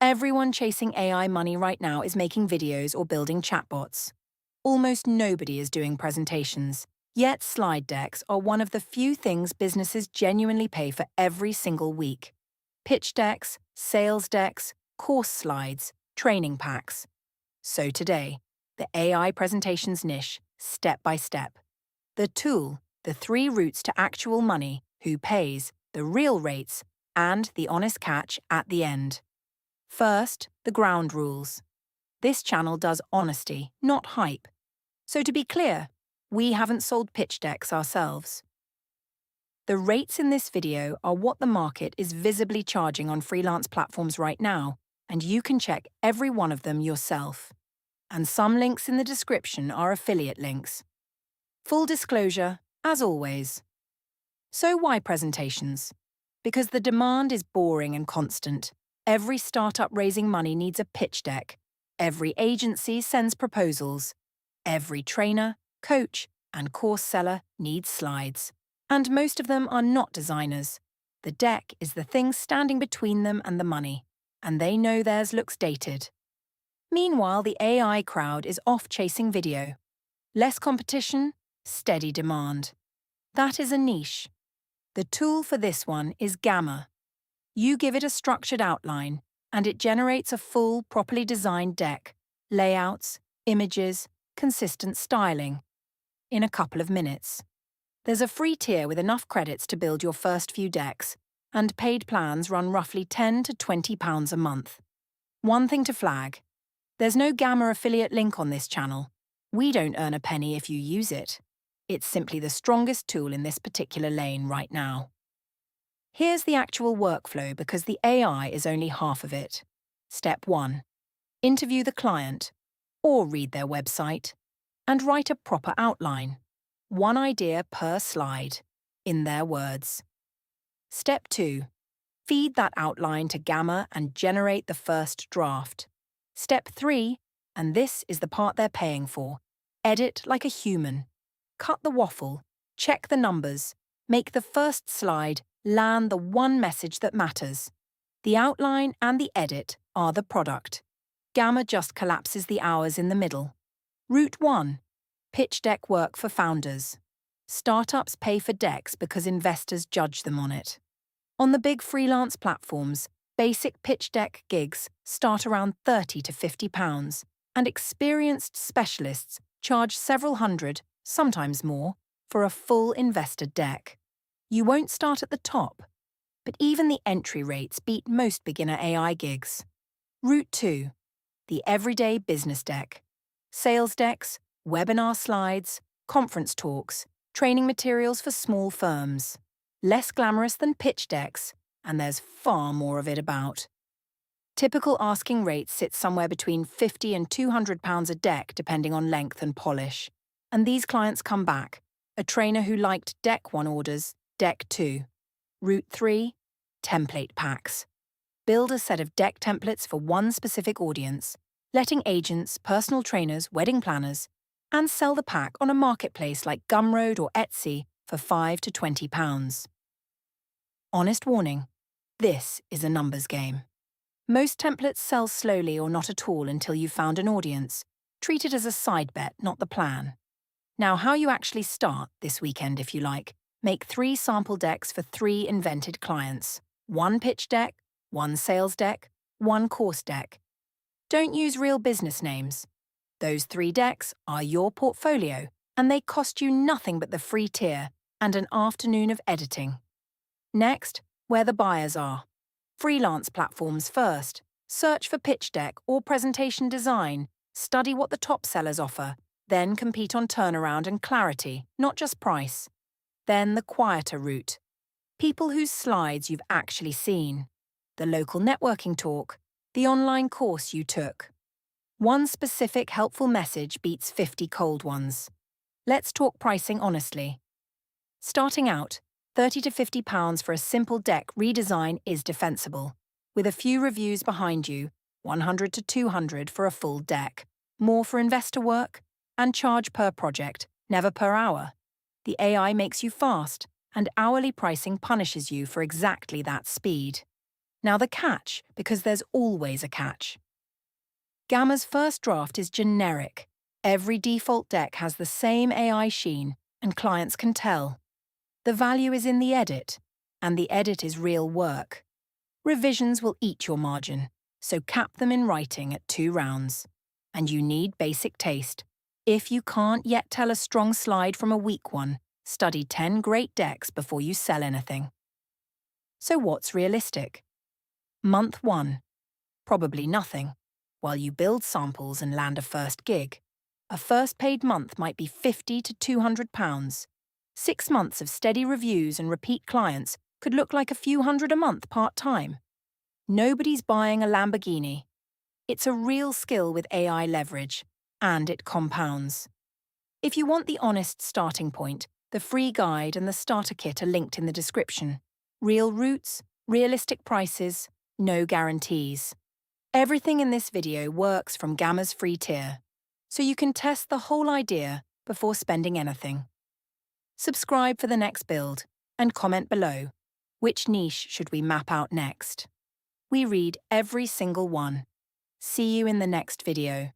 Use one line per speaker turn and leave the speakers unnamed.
Everyone chasing AI money right now is making videos or building chatbots. Almost nobody is doing presentations, yet slide decks are one of the few things businesses genuinely pay for every single week. Pitch decks, sales decks, course slides, training packs. So today, the AI presentations niche, step by step. The tool, the 3 routes to actual money, who pays, the real rates, and the honest catch at the end. First, the ground rules. This channel does honesty, not hype. So to be clear, we haven't sold pitch decks ourselves. The rates in this video are what the market is visibly charging on freelance platforms right now, and you can check every one of them yourself. And some links in the description are affiliate links. Full disclosure, as always. So why presentations? Because the demand is boring and constant. Every startup raising money needs a pitch deck. Every agency sends proposals. Every trainer, coach, and course seller needs slides. And most of them are not designers. The deck is the thing standing between them and the money, and they know theirs looks dated. Meanwhile, the AI crowd is off chasing video. Less competition, steady demand. That is a niche. The tool for this one is Gamma. You give it a structured outline, and it generates a full, properly designed deck, layouts, images, consistent styling, in a couple of minutes. There's a free tier with enough credits to build your first few decks, and paid plans run roughly £10 to £20 a month. One thing to flag, there's no Gamma affiliate link on this channel. We don't earn a penny if you use it. It's simply the strongest tool in this particular lane right now. Here's the actual workflow because the AI is only half of it. Step 1. Interview the client, or read their website, and write a proper outline. One idea per slide, in their words. Step 2. Feed that outline to Gamma and generate the first draft. Step 3, and this is the part they're paying for. Edit like a human. Cut the waffle, check the numbers, make the first slide land the one message that matters. The outline and the edit are the product. Gamma just collapses the hours in the middle. Route 1. Pitch deck work for founders. Startups pay for decks because investors judge them on it. On the big freelance platforms, basic pitch deck gigs start around £30 to £50, and experienced specialists charge several hundred, sometimes more, for a full investor deck. You won't start at the top, but even the entry rates beat most beginner AI gigs. Route 2. The everyday business deck. Sales decks, webinar slides, conference talks, training materials for small firms. Less glamorous than pitch decks, and there's far more of it about. Typical asking rates sit somewhere between £50 and £200 a deck depending on length and polish. And these clients come back. A trainer who liked Deck 1 orders, Deck 2. Route 3. Template packs. Build a set of deck templates for one specific audience, letting agents, personal trainers, wedding planners, and sell the pack on a marketplace like Gumroad or Etsy for £5 to £20. Honest warning, this is a numbers game. Most templates sell slowly or not at all until you've found an audience. Treat it as a side bet, not the plan. Now, how you actually start this weekend, if you like. Make 3 sample decks for 3 invented clients. 1 pitch deck, 1 sales deck, 1 course deck. Don't use real business names. Those 3 decks are your portfolio, and they cost you nothing but the free tier and an afternoon of editing. Next, where the buyers are. Freelance platforms first. Search for pitch deck or presentation design. Study what the top sellers offer. Then compete on turnaround and clarity, not just price. Then the quieter route. People whose slides you've actually seen. The local networking talk. The online course you took. One specific helpful message beats 50 cold ones. Let's talk pricing honestly. Starting out, £30 to £50 for a simple deck redesign is defensible. With a few reviews behind you, £100 to £200 for a full deck. More for investor work, and charge per project, never per hour. The AI makes you fast, and hourly pricing punishes you for exactly that speed. Now the catch, because there's always a catch. Gamma's first draft is generic. Every default deck has the same AI sheen, and clients can tell. The value is in the edit, and the edit is real work. Revisions will eat your margin, so cap them in writing at 2 rounds. And you need basic taste. If you can't yet tell a strong slide from a weak one, study 10 great decks before you sell anything. So what's realistic? Month 1. Probably nothing. While you build samples and land a first gig, a first paid month might be £50 to £200. 6 months of steady reviews and repeat clients could look like a few hundred a month part-time. Nobody's buying a Lamborghini. It's a real skill with AI leverage, and it compounds. If you want the honest starting point, the free guide and the starter kit are linked in the description. Real routes, realistic prices, no guarantees. Everything in this video works from Gamma's free tier, so you can test the whole idea before spending anything. Subscribe for the next build, and comment below, which niche should we map out next? We read every single one. See you in the next video.